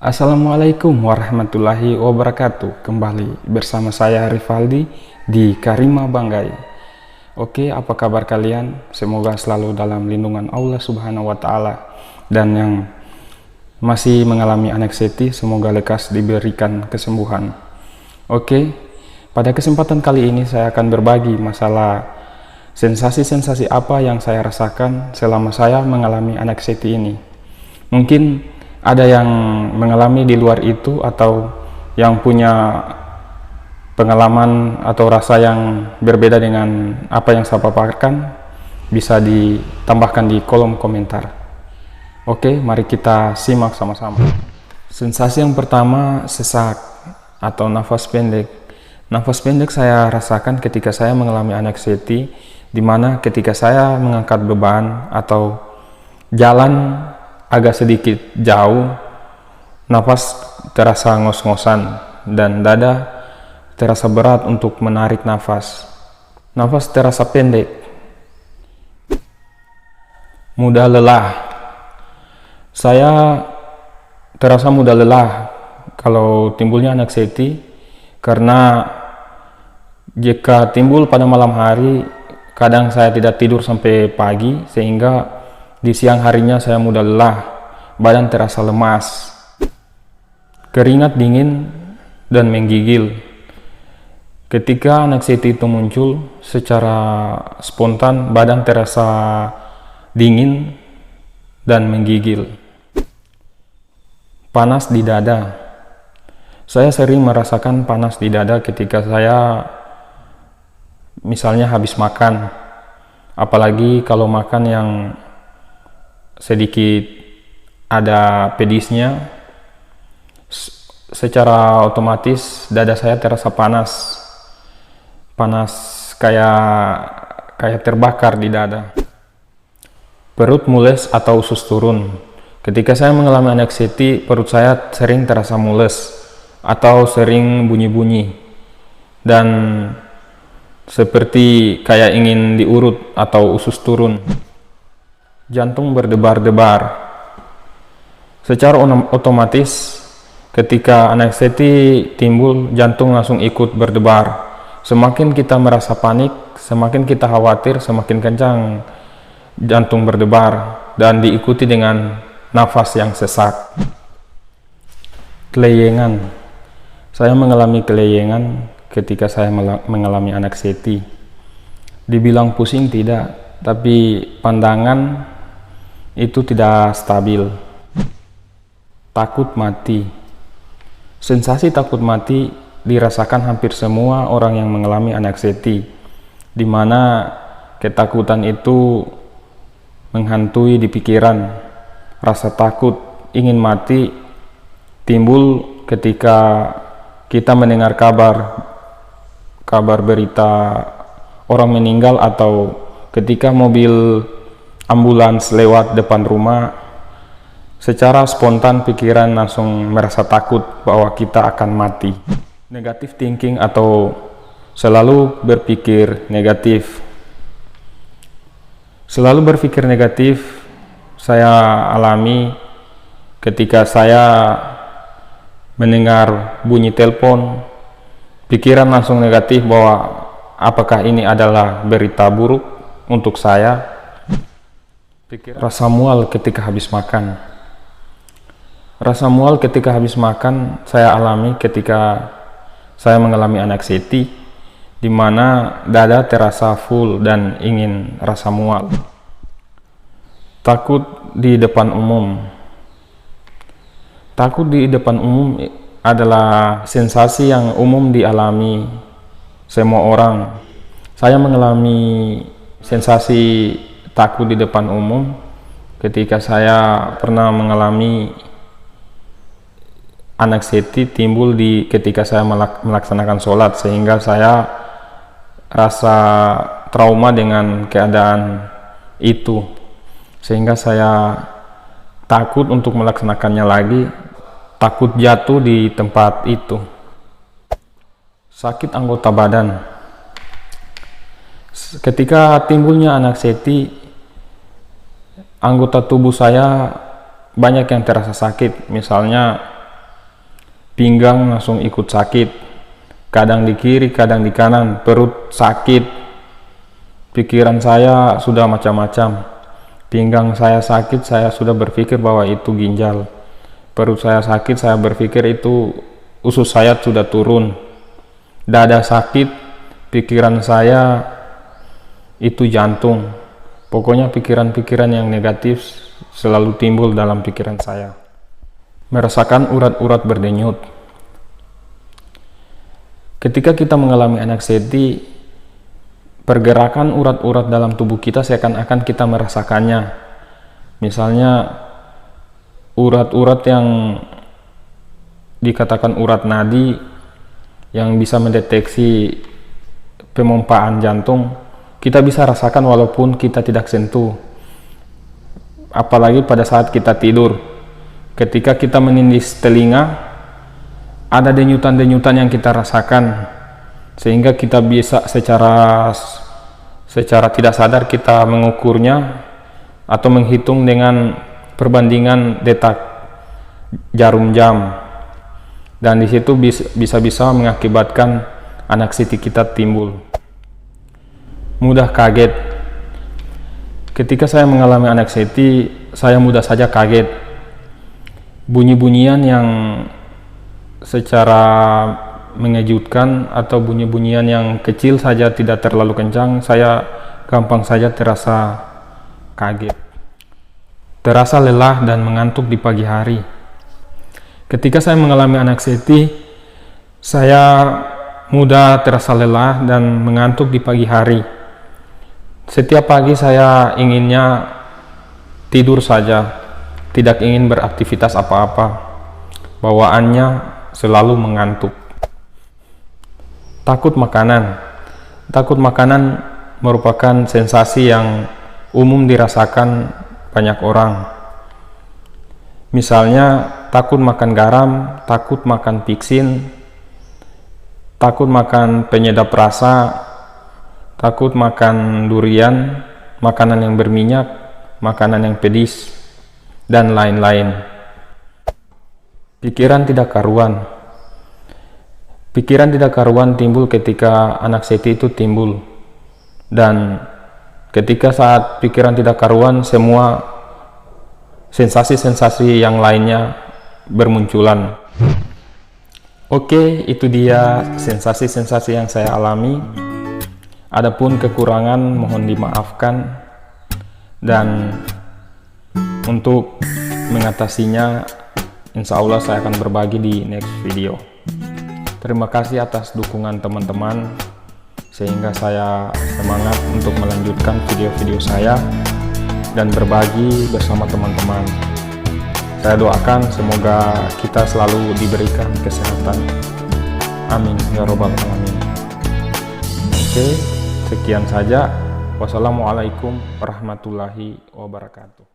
Assalamualaikum warahmatullahi wabarakatuh. Kembali bersama saya Rivaldi di Karima Banggai. Oke, apa kabar kalian? Semoga selalu dalam lindungan Allah Subhanahu wa taala. Dan yang masih mengalami anxiety, semoga lekas diberikan kesembuhan. Oke, pada kesempatan kali ini saya akan berbagi masalah sensasi-sensasi apa yang saya rasakan selama saya mengalami anxiety ini. Mungkin ada yang mengalami di luar itu atau yang punya pengalaman atau rasa yang berbeda dengan apa yang saya paparkan, bisa ditambahkan di kolom komentar. Oke, mari kita simak sama-sama. Sensasi yang pertama, sesak atau nafas pendek. Nafas pendek saya rasakan ketika saya mengalami anxiety, di mana ketika saya mengangkat beban atau jalan agak sedikit jauh, nafas terasa ngos-ngosan dan dada terasa berat untuk menarik nafas. Nafas terasa pendek. Mudah lelah. Saya terasa mudah lelah kalau timbulnya anxiety, karena jika timbul pada malam hari, kadang saya tidak tidur sampai pagi, sehingga di siang harinya saya mudah lelah, badan terasa lemas, keringat dingin dan menggigil. Ketika anxiety itu muncul, secara spontan badan terasa dingin dan menggigil. Panas di dada. Saya sering merasakan panas di dada ketika saya misalnya habis makan, apalagi kalau makan yang sedikit ada pedisnya, secara otomatis dada saya terasa panas kayak terbakar di dada. Perut mules atau usus turun. Ketika saya mengalami anxiety, perut saya sering terasa mules atau sering bunyi-bunyi dan seperti kayak ingin diurut atau usus turun. Jantung berdebar-debar. Secara otomatis ketika anxiety timbul, jantung langsung ikut berdebar. Semakin kita merasa panik, semakin kita khawatir, semakin kencang jantung berdebar dan diikuti dengan nafas yang sesak. Keleyengan. Saya mengalami keleyengan ketika saya mengalami anxiety. Dibilang pusing tidak, tapi pandangan itu tidak stabil. Takut mati. Sensasi takut mati dirasakan hampir semua orang yang mengalami anxiety, di mana ketakutan itu menghantui di pikiran. Rasa takut ingin mati timbul ketika kita mendengar kabar berita orang meninggal, atau ketika mobil ambulans lewat depan rumah. Secara spontan pikiran langsung merasa takut bahwa kita akan mati. Negative thinking atau selalu berpikir negatif. Selalu berpikir negatif saya alami ketika saya mendengar bunyi telepon. Pikiran langsung negatif bahwa apakah ini adalah berita buruk untuk saya. Rasa mual ketika habis makan. Rasa mual ketika habis makan saya alami ketika saya mengalami anxiety, di mana dada terasa full dan ingin rasa mual. Takut di depan umum. Takut di depan umum adalah sensasi yang umum dialami semua orang. Saya mengalami sensasi takut di depan umum ketika saya pernah mengalami anxiety timbul ketika saya melaksanakan sholat, sehingga saya rasa trauma dengan keadaan itu, sehingga saya takut untuk melaksanakannya lagi, takut jatuh di tempat itu. Sakit anggota badan. Ketika timbulnya anxiety, anggota tubuh saya banyak yang terasa sakit. Misalnya pinggang langsung ikut sakit, kadang di kiri, kadang di kanan, perut sakit, pikiran saya sudah macam-macam, pinggang saya sakit, saya sudah berpikir bahwa itu ginjal, perut saya sakit, saya berpikir itu usus saya sudah turun, dada sakit, pikiran saya itu jantung. Pokoknya pikiran-pikiran yang negatif selalu timbul dalam pikiran saya. Merasakan urat-urat berdenyut. Ketika kita mengalami anxiety, pergerakan urat-urat dalam tubuh kita seakan-akan kita merasakannya. Misalnya urat-urat yang dikatakan urat nadi yang bisa mendeteksi pemompaan jantung, kita bisa rasakan walaupun kita tidak sentuh. Apalagi pada saat kita tidur. Ketika kita menindis telinga, ada denyutan-denyutan yang kita rasakan, sehingga kita bisa secara tidak sadar kita mengukurnya atau menghitung dengan perbandingan detak jarum jam, dan di situ bisa mengakibatkan anxiety kita timbul. Mudah kaget. Ketika saya mengalami anxiety, saya mudah saja kaget. Bunyi-bunyian yang secara mengejutkan atau bunyi-bunyian yang kecil saja tidak terlalu kencang, saya gampang saja terasa kaget. Terasa lelah dan mengantuk di pagi hari. Ketika saya mengalami anxiety, saya mudah terasa lelah dan mengantuk di pagi hari. Setiap pagi saya inginnya tidur saja, tidak ingin beraktivitas apa-apa. Bawaannya selalu mengantuk. Takut makanan. Takut makanan merupakan sensasi yang umum dirasakan banyak orang. Misalnya takut makan garam, takut makan peksin, takut makan penyedap rasa, takut makan durian, makanan yang berminyak, makanan yang pedis, dan lain-lain. Pikiran tidak karuan. Pikiran tidak karuan timbul ketika anxiety itu timbul. Dan ketika saat pikiran tidak karuan, semua sensasi-sensasi yang lainnya bermunculan. Oke, itu dia sensasi-sensasi yang saya alami. Adapun kekurangan mohon dimaafkan, dan untuk mengatasinya insya Allah saya akan berbagi di next video. Terima kasih atas dukungan teman-teman, sehingga saya semangat untuk melanjutkan video-video saya dan berbagi bersama teman-teman. Saya doakan semoga kita selalu diberikan kesehatan. Amin ya robbal alamin. Oke, sekian saja. Wassalamualaikum warahmatullahi wabarakatuh.